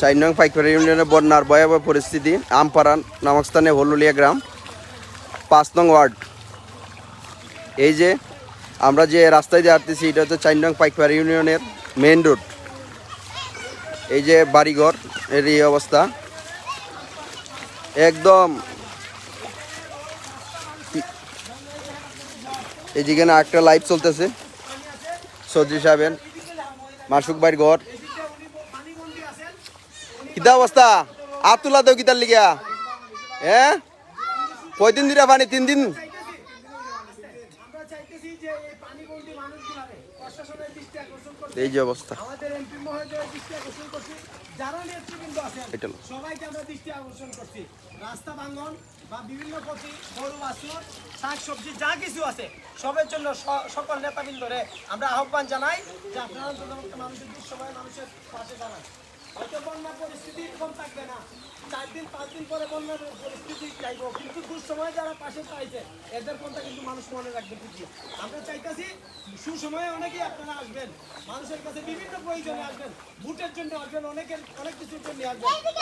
4 নং পাইকপাড়া ইউনিয়নের বন্যার ভয়াবহ পরিস্থিতি। আমপাড়া নামক স্থানে হলুলিয়া গ্রাম 5 নং ওয়ার্ড। এই যে আমরা যে রাস্তায় দিয়ে আসতেছি এটা হচ্ছে 4 নং পাইকপাড়া ইউনিয়নের মেইন রোড। এই যে বাড়িঘর এর এই অবস্থা একদম। এই যেখানে একটা লাইভ চলতেছে সজি সাহেবের মাসুক ভাইয়ের ঘর। কিতা অবস্থা? আর তুলা দেও কিতার লিগা? হ্যাঁ, কয়দিন দিরা পানি? 3 দিন। এই যে অবস্থা সবাইকে আমরা দৃষ্টি আকর্ষণ করছি। রাস্তা ভাঙন বা বিভিন্ন প্রতি গরু বাছুর শাকসবজি যা কিছু আছে সবের জন্য সকল নেতাবৃন্দরে আমরা আহ্বান জানাই যে আপনারা মানুষের দুঃসময়ে মানুষের পাশে দাঁড়ান। হয়তো বন্যা পরিস্থিতি এরকম থাকবে না, 4 দিন 5 দিন পরে বন্যার পরিস্থিতি চাইব, কিন্তু দুঃসময়ে যারা পাশে চাইছে এদের কথা কিন্তু মানুষ মনে রাখবে। ঠিকই আমরা চাইতেছি সুসময়ে অনেকেই আপনারা আসবেন, মানুষের কাছে বিভিন্ন প্রয়োজনে আসবেন, ভোটের জন্য আসবেন, অনেক কিছুর জন্য আসবেন। অন্তত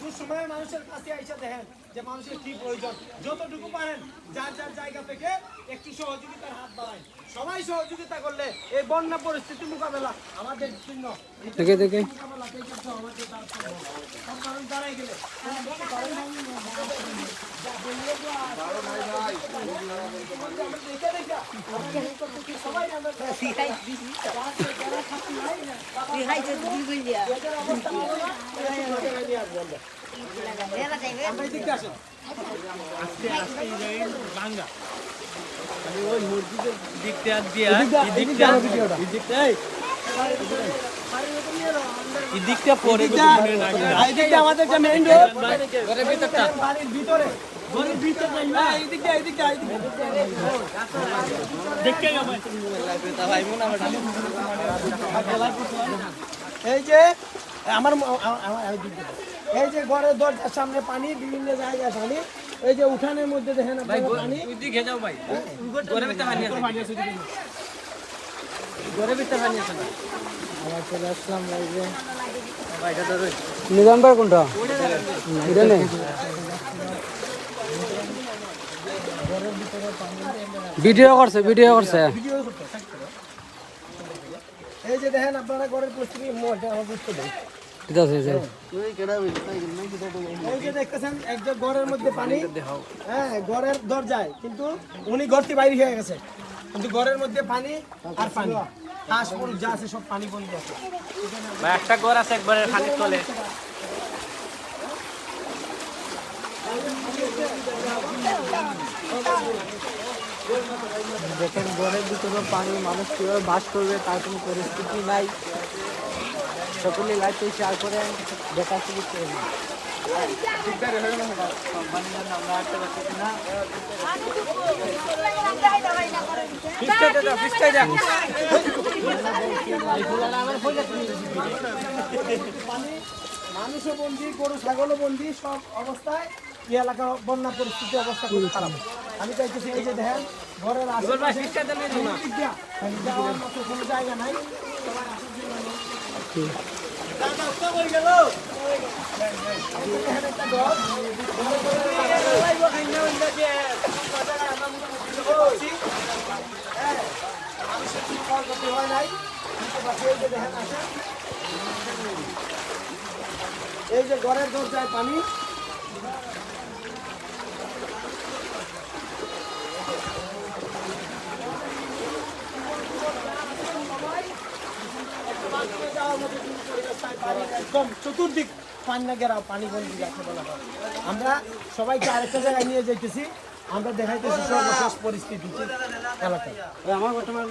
দুঃসময়ে মানুষের কাছে আইসা দেখেন যে মানুষের কি প্রয়োজন। যতটুকু পারেন যার যার জায়গা থেকে একটু সহযোগিতার হাত বাড়ায়। সবাই সহযোগিতা করলে এই বন্যা পরিস্থিতি মোকাবেলা আমাদের জন্য দাঁড়াই গেলে ওই মসজিদের দিকটা দিয়ে এদিকটা পরে আমাদের যে মেইন রোড ঘরের ভিতরটা বাড়ির ভিতরে ঘরের ভিতর না এইদিকটা দেখতে যাবে। এই যে আমার এই যে ঘরের দরজার সামনে পানি, বিভিন্ন জায়গায় পানি। এই যে উঠানের মধ্যে দেখেন পানি। ওইদিকে যাও ভাই, ঘরের ভিতরে পানি আছে, ঘরের ভিতরে পানি আছে না। আবার চলে আসলাম এই যে ভাইটা ধরো নিজামবার কোনটা এটা নেই। ভিডিও করছে এই যে দেখেন আপনারা ঘরের পরিস্থিতি মোটা আমার বুঝতে দেয়। ঠিক আছে এই যে দেখতেছেন একজন ঘরের মধ্যে পানি, হ্যাঁ ঘরের দরজায়, কিন্তু উনি ঘরটি বাইরে হয়ে গেছে, কিন্তু ঘরের মধ্যে পানি আর পানি, হাঁস মুরগ যা আছে সব পানি বন্ধ আছে। ভাই একটা ঘর আছে একবারে পানির তলে। দেখেন ঘরের ভিতরে পানি, মানুষ কীভাবে বাস করবে তার কোনো পরিস্থিতি নাই। সকলে লাইফে শেয়ার করে দেখা শুরু করে না। মানুষও বন্দি, গরু ছাগলও বন্দি, সব অবস্থায় এই এলাকার বন্যা পরিস্থিতি অবস্থা খুব খারাপ। আমি চাইতেছি এই যে দেখেন ঘরের আশেপাশে যাওয়ার মতো কোনো জায়গা নাই, সবাই আসার জন্য এই যে ঘরের দরজায় পানি। একদম চতুর্দিক পান্না ঘেরা, পানি বন্দি যাকে বলা হয়। আমরা সবাইকে আরেকটা জায়গায় নিয়ে যাইতেছি, আমরা দেখাইতেছি সর্বশেষ পরিস্থিতি এলাকায়। আমার বর্তমান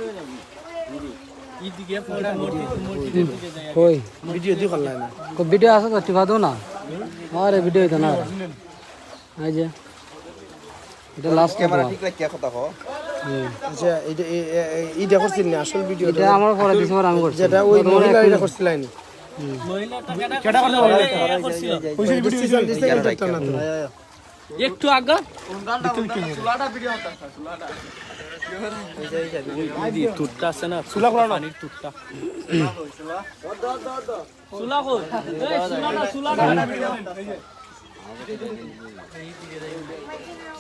ভিডিও আছে তো টিপা দো না, আরে ভিডিও তো না। এই যে এটা লাস্ট ক্যামেরা ঠিক রাখিয়া কথা কও। আচ্ছা এইটা করছিস না আসল ভিডিও? এটা আমার পরে দিছে, আমি করছি যেটা ওই মহিলা এটা করছিলেন। একটু আগে তুটটা আছে না চুলা খোলা না পানির তুটটা চুলা কই এই চুলাটা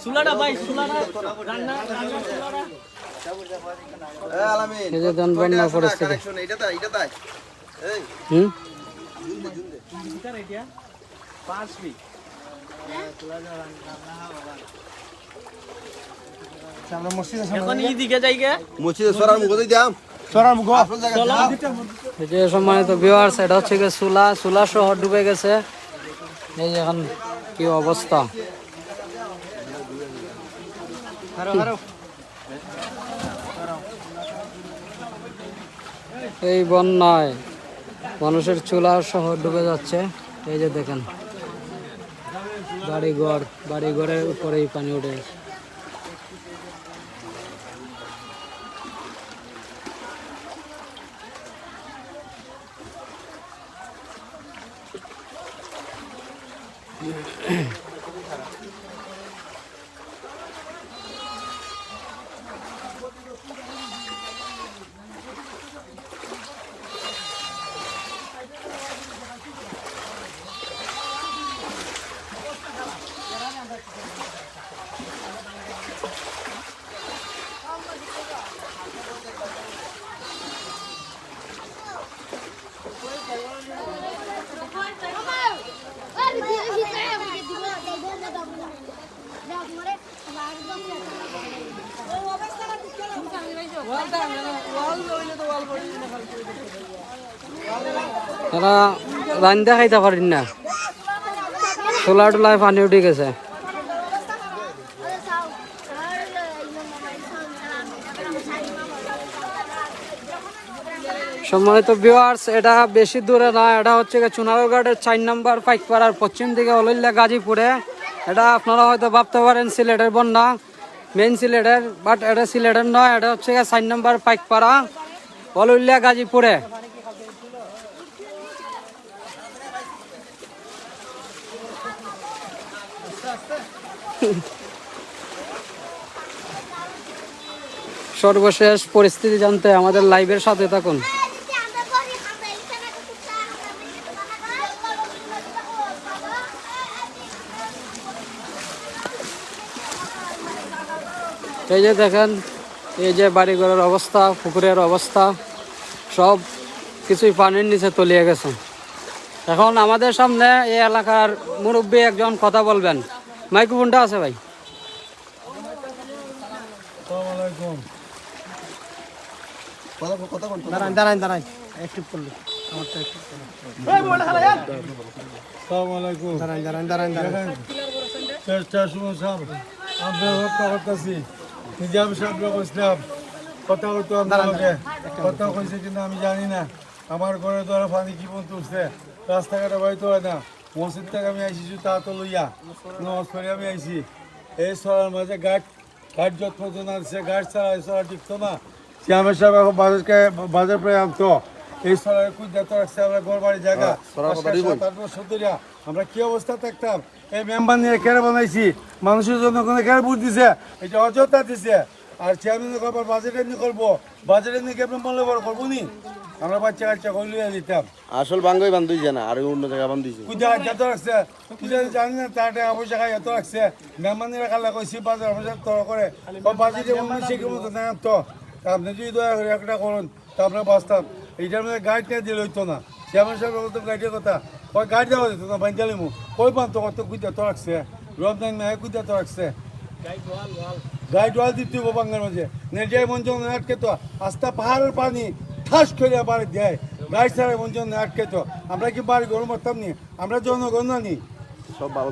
চুলাটা ভাই চুলাটা রান্না চুলাটা আলামিন এই যে দেন বন্যা পরিস্থিতি কানেকশন এটা তাই এই হুম ভিতর এটা 5 ফিট আমরা মসজিদের এখন এই দিকে যাইগে মসজিদে সরার মুখ দিয়ে দাম সরার মুখ আসল জায়গা দাম এই যে সম্মানিত ভিউয়ার্স, এটা হচ্ছে গিয়ে চুলা শহর ডুবে গেছে। এই যে এখন কি অবস্থা, এই বন্যায় মানুষের চুলা শহর ডুবে যাচ্ছে। এই যে দেখেন বাড়িঘরের উপরেই পানি উঠে গেছে। তারা রান্দা খাইতে পারেন না, চোলা টোলায় পানি উঠে গেছে। সম্মানিত ভিউয়ার্স, এটা বেশি দূরে না, এটা হচ্ছে চুনারঘাটের 4 নম্বর পাইকপাড়ার পশ্চিম দিকে অলইল্লা গাজীপুরে। এটা আপনারা হয়তো ভাবতে পারেন সিলেটের বন্যা, মেইন সিলেটের, বাট এটা সিলেটের নয়, এটা হচ্ছে 4 নম্বর পাইকপাড়া অলইল্লা গাজীপুরে। সর্বশেষ পরিস্থিতি জানতে আমাদের লাইভের সাথে থাকুন। এই যে দেখেন, এই যে বাড়িঘরের অবস্থা, পুকুরের অবস্থা, সব কিছুই পানির নিচে তলিয়ে গেছে। এখন আমাদের সামনে এই এলাকার মুরব্বী একজন কথা বলবেন। মাইক্রোফোনটা আছে ভাই। দাঁড়ান একটু করলো আমারটা একটু দাঁড়ান নিজাম সাহেব বসলাম, কথা হতো আপনাকে, কথা কইছে কিন্তু আমি জানি না আমার ঘরে তো পানি কি পর্যন্ত উঠছে, রাস্তাঘাটে বাইতে হয় না। মসজিদ থেকে আমি আইসি তা তো লইয়া নজ করে আমি আইসি। এই সরার মাঝে ঘাট যত মতো না সে ঘাট ছাড়া এই সরা টিকতো না। শ্যামের সাহেব এখন বাজার প্রায় আনতো, এই সরার কুইজা তো রাখছে আমরা ঘর বাড়ি জায়গা। আমরা কি অবস্থা থাকতাম, এই মেম্বার নিয়ে কেড়ে বানাইছি, মানুষের জন্য কোনো কেড়ে বুঝ দিছে, এটা অযথা দিছে। আর চেয়ারম্যান আবার বাজেটে নিয়ে করবো, বাজেটে নিয়ে কেমন মনে করবো নি, আমরা বাচ্চা কাচ্চা করলে দিতাম। আসল বাঙ্গই বান্ধুইছে না, আর অন্য জায়গায় বান্ধুইছে। কুইজা যত রাখছে, কুইজা জানি না তার টাকা পয়সা খাই এত রাখছে। মেম্বানিরা খালা কইছি বাজার বাজার তর করে বাজেটে উন্নয়ন মতো না তো। আপনি যদি দয়া করে একটা করুন তা আমরা বাঁচতাম। এইটার মধ্যে গাইড নিয়ে দিলে হইতো না। চেয়ারম্যান সাহেব বলতো গাইডের কথা, কয় গাইড দেওয়া যেত না, বাঞ্চালিমু কই পান তো কত কুইজা তো রাখছে, রমজান মেয়ে কুইজা তো রাখছে। গাইড ওয়াল দিতে হবো বাংলার মাঝে, নেটিয়ায় মঞ্চন আটকে তো আস্তা পাহাড়ের পানি ঠাস করে বাড়ি দেয়, গাইড ছাড়া মঞ্চন আটকে তো। আমরা কি বাড়ি গরম করতাম নি, আমরা জনগণ নি। সব বাবু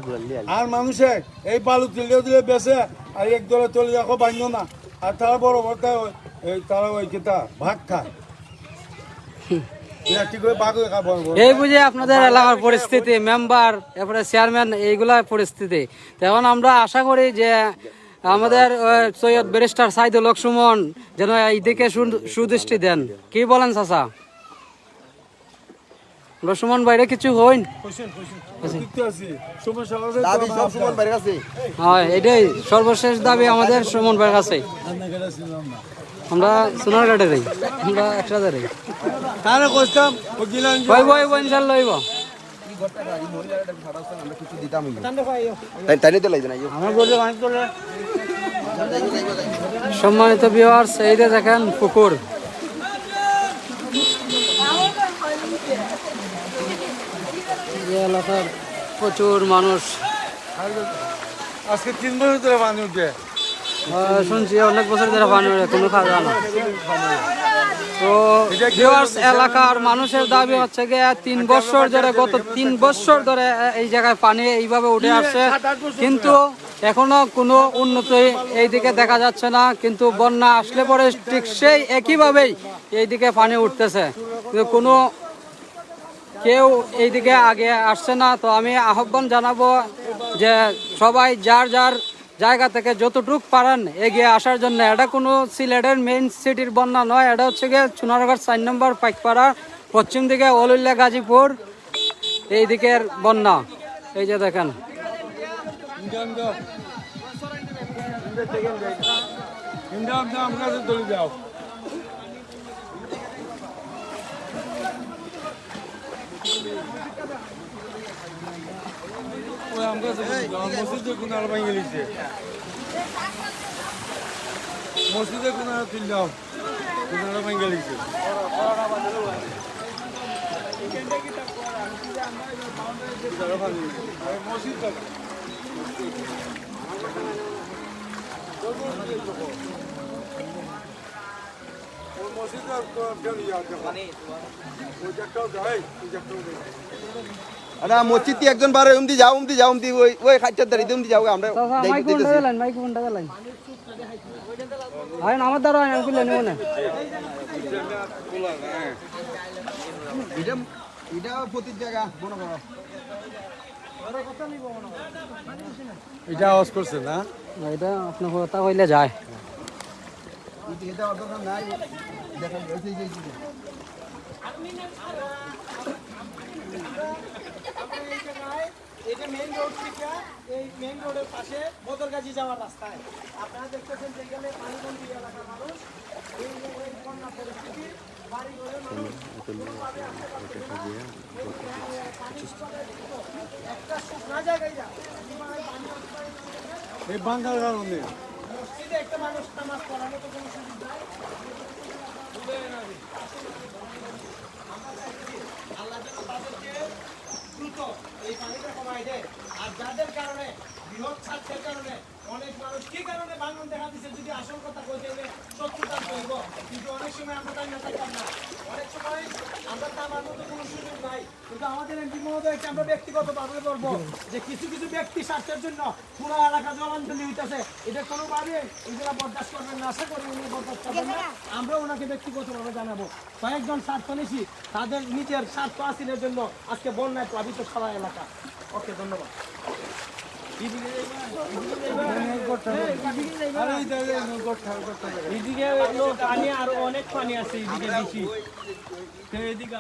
আর মানুষে এই বালু তুলেও দিলে বেছে, আর এক দলে চলে যাকো বান্য না। আর তারা বড় বড়টা তারা ওই কেতা ভাগ খায়, এই বুঝে আপনাদের এলাকার পরিস্থিতি, মেম্বার, এরপরে চেয়ারম্যান, এইগুলা পরিস্থিতি। এখন আমরা আশা করি যে আমাদের সৈয়দ ব্যারিস্টার সাইদুল হক সুমন যেন এইদিকে সুদৃষ্টি দেন। কি বলেন চাচা? আমরা সুমন বাইরে কিছু হইন দেখতে আছি সমস্যা হবে দাবি সব সুমন ভাইয়ের কাছে। হয় এটাই সর্বশেষ দাবি আমাদের সুমন ভাইয়ের কাছে। আমরা সোনারঘাটেরই, আমরা একসাথে তারা কইতাম ও গিলান হইব ইনশাল্লাহ হইব। আমরা কিছু দিতাম তাই নিতে লাগবে না আমার বলে মাছ তোলে সম্মানিত ভিউয়ার্স, এই যে দেখেন পুকুর, এই এলাকার প্রচুর মানুষ। আজকে 3 বছর ধরে পানি উঠে শুনছি অনেক বছর ধরে পানি ওঠে, কোনো খাওয়া যায় না। তো ভিউয়ার্স, এলাকার মানুষের দাবি হচ্ছে গিয়ে 3 বছর ধরে, গত 3 বছর ধরে এই জায়গায় পানি এইভাবে উঠে আসছে, কিন্তু এখনো কোনো উন্নতি এইদিকে দেখা যাচ্ছে না। কিন্তু বন্যা আসলে পরে ঠিক সেই একইভাবেই এইদিকে পানি উঠতেছে, কিন্তু কোনো কেউ এইদিকে আগে আসছে না। তো আমি আহ্বান জানাবো যে সবাই যার যার জায়গা থেকে যতটুক পারেন এগিয়ে আসার জন্য। এটা কোনো সিলেটের মেইন সিটির বন্যা নয়, এটা হচ্ছে গিয়ে চুনারঘাট 4 নম্বর পাইকপাড়া, পশ্চিম দিকে অলুল্লা গাজীপুর, এই দিকের বন্যা। এই যে দেখেন আমরা চলে যাও ওই আমরা মসজিদে কোন আর ভাঙে গেছে মসজিদে কোন আর তুললাম কোন আর ভাঙে গেছে মসজিদ আরে মসজিদ একজন বারে উমদি যাও ওই খাইটার দাঁড়িয়ে উমদি যাও আমরা মাইকুন্ডা গেলেন আমার দ্বারা আমি খুলে নেব না। এটা প্রতি জায়গা মনে করো এটা আওয়াজ করছে না এটা আপনার কথা কইলে যায়। এটা অত নাই দেখা গেছে যে এটা মেইন রোড থেকে এই মেইন রোডের পাশে বদরগাজী যাওয়ার রাস্তায় আপনারা দেখতেছেন যেখানে পানিবন্দী এলাকার মানুষ এই যে এই বন্যা পরিস্থিতি বাড়ি ঘরের মানুষ কোনোভাবে আশেপাশে একটা শুকনা জায়গায় যা এই বাঙ্গাল কারণে মসজিদে একটা মানুষ নামাজ পড়ার মতো কোনো সুযোগ নাই। আল্লাহ যেন তাদেরকে দ্রুত এই পানিটা কমাই দেয়। আর যাদের কারণে বৃহৎ স্বার্থের কারণে অনেক মানুষ কি কারণে ভাঙন দেখা দিচ্ছে, যদি আসল কথা কইতে গেলে শত্রুতা করব, কিন্তু অনেক সময় আমরা তাই না থাকতাম না। অনেক সময় আমরা তার মতো কোনো সুযোগ নাই, কিন্তু আমাদের এমপি মহোদয়কে আমরা ব্যক্তিগতভাবে বলবো যে কিছু কিছু ব্যক্তি স্বার্থের জন্য পুরো এলাকা জলাঞ্জলি হইতেছে, এটা কোনোভাবে এগুলা বরদাস্ত করবেন না। আশা করি উনি বরদাস্ত করবেন না। আমরা ওনাকে ব্যক্তিগতভাবে জানাবো। কয়েকজন স্বার্থনীশী তাদের নিজের স্বার্থ হাসিলের জন্য আজকে বন্যায় প্লাবিত সারা এলাকা। ওকে, ধন্যবাদ। এইদিকে পানি আরো অনেক পানি আছে, এইদিকে বেশি। এদিকে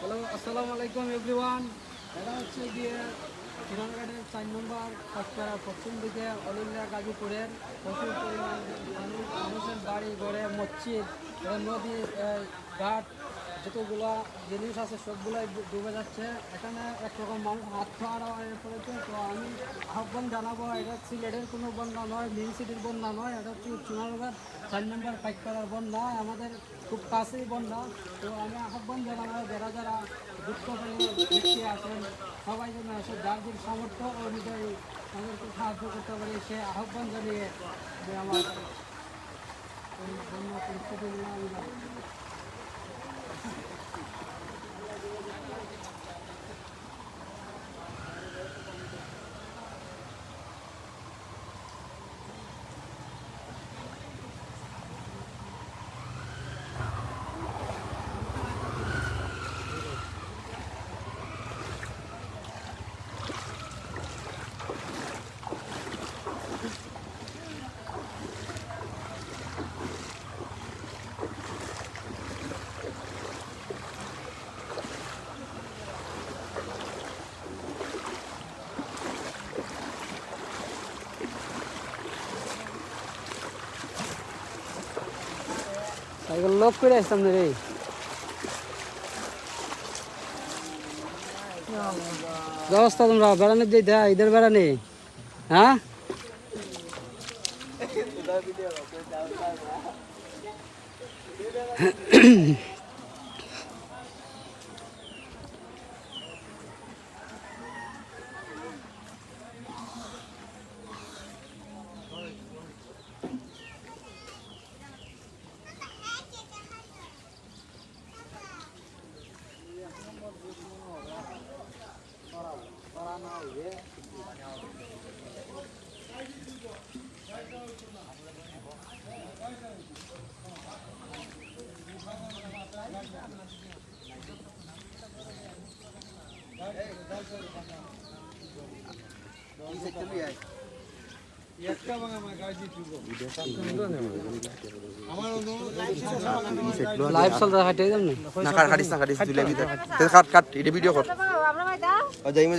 হ্যালো, আসসালামু আলাইকুম এভরিওয়ান। এটা হচ্ছে গিয়ে চুনারঘাটের 4 নম্বর পাঁচপাড়া, পশ্চিম দিকে অলুল্লা গাজীপুরের প্রচুর পরিমাণ মানুষের বাড়ি ঘরে, মসজিদ, নদী, ঘাট, যতগুলো জিনিস আছে সবগুলোই ডুবে যাচ্ছে। এখানে একরকম মানুষ হাত খাওয়া পড়েছে। তো আমি আহ্বান জানাবো, এটা সিলেটের কোনো বন্যা নয়, মেইন সিটির বন্যা নয়, এটা হচ্ছে চুনারঘাট 4 নম্বর পাইকপাড়ার বন্যা, আমাদের খুব কাছেই বন্যা। তো আমি আহ্বান জানাবো যারা যারা দুঃখজনক ব্যক্তি আছেন সবাই যেন এসে যার যে সামর্থ্য অনুযায়ী তাদেরকে সাহায্য করতে পারি, সে আহ্বান জানিয়ে আমার সাইকেল লক করে আসতাম না রে ব্যবস্থা তোমরা বেড়ানোর যেতে ঈদের বেড়ানি হ্যাঁ লাইভ চল রहा है एकदम না কাট কাটিস তুলে ভিতর কাট এটা ভিডিও কর যাইমু